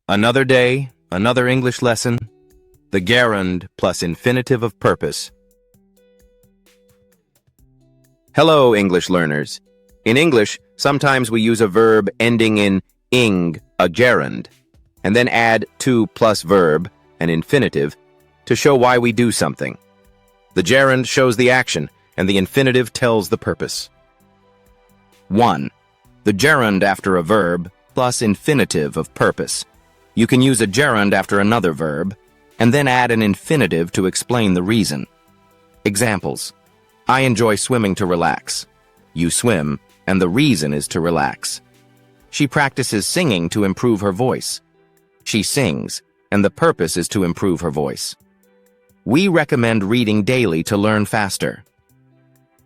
Another day, another English lesson. The gerund plus infinitive of purpose. Hello, English learners. In English, sometimes we use a verb ending in ing, a gerund, and then add to plus verb, an infinitive, to show why we do something. The gerund shows the action, and the infinitive tells the purpose. 1. The gerund after a verb plus infinitive of purpose. You can use a gerund after another verb, and then add an infinitive to explain the reason. Examples. I enjoy swimming to relax. You swim, and the reason is to relax. She practices singing to improve her voice. She sings, and the purpose is to improve her voice. We recommend reading daily to learn faster.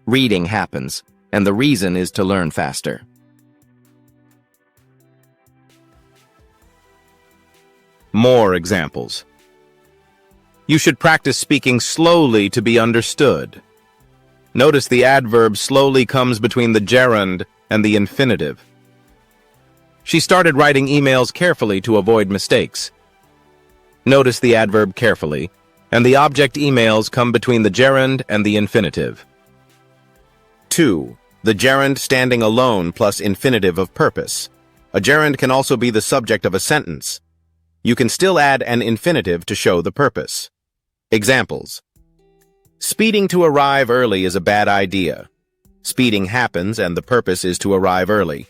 Reading happens, and the reason is to learn faster. More examples. You should practice speaking slowly to be understood. Notice the adverb slowly comes between the gerund and the infinitive. She started writing emails carefully to avoid mistakes. Notice the adverb carefully, and the object emails come between the gerund and the infinitive. 2. The gerund standing alone plus infinitive of purpose. A gerund can also be the subject of a sentence. You can still add an infinitive to show the purpose. Examples. Speeding to arrive early is a bad idea. Speeding happens and the purpose is to arrive early.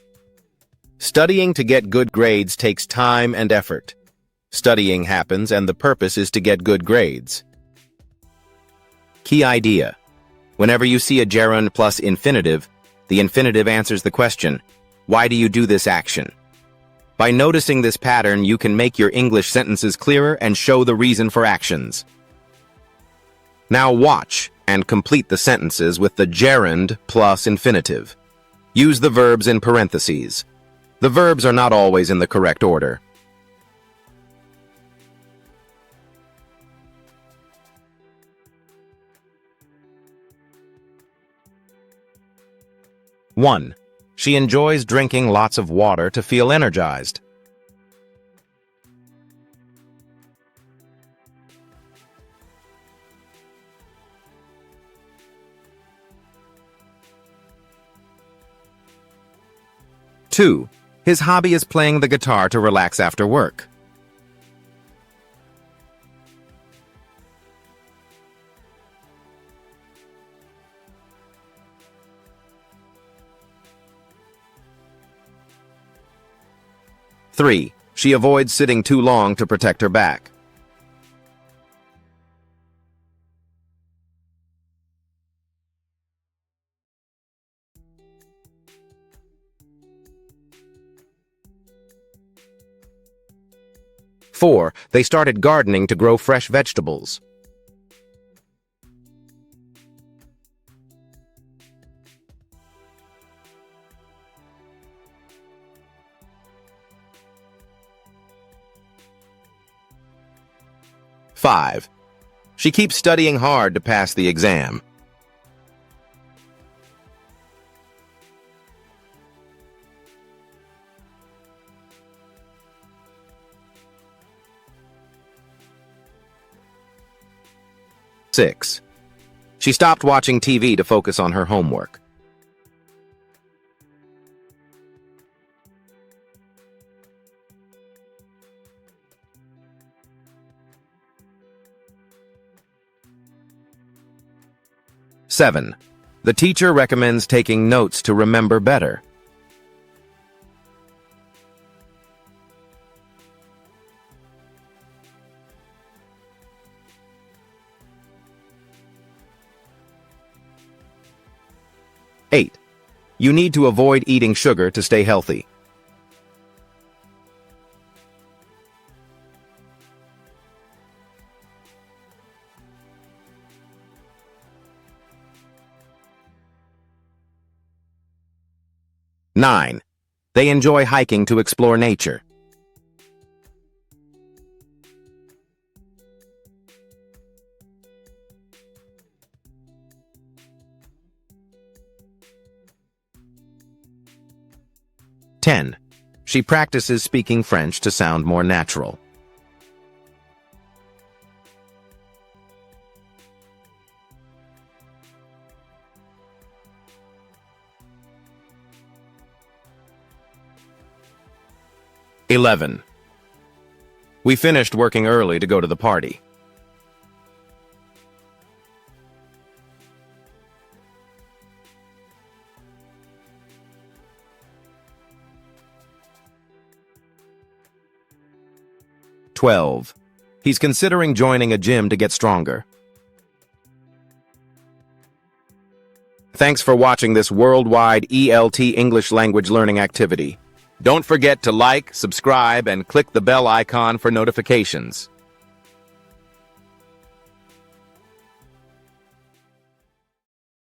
Studying to get good grades takes time and effort. Studying happens and the purpose is to get good grades. Key idea. Whenever you see a gerund plus infinitive, the infinitive answers the question, why do you do this action? By noticing this pattern, you can make your English sentences clearer and show the reason for actions. Now watch and complete the sentences with the gerund plus infinitive. Use the verbs in parentheses. The verbs are not always in the correct order. One. She enjoys drinking lots of water to feel energized. 2. His hobby is playing the guitar to relax after work. 3. She avoids sitting too long to protect her back. 4. They started gardening to grow fresh vegetables. 5. She keeps studying hard to pass the exam. 6. She stopped watching TV to focus on her homework. 7. The teacher recommends taking notes to remember better. 8. You need to avoid eating sugar to stay healthy. 9. They enjoy hiking to explore nature. 10. She practices speaking French to sound more natural. "11. We finished working early to go to the party. 12. He's considering joining a gym to get stronger. Thanks for watching this worldwide ELT English language learning activity. Don't forget to like, subscribe, and click the bell icon for notifications.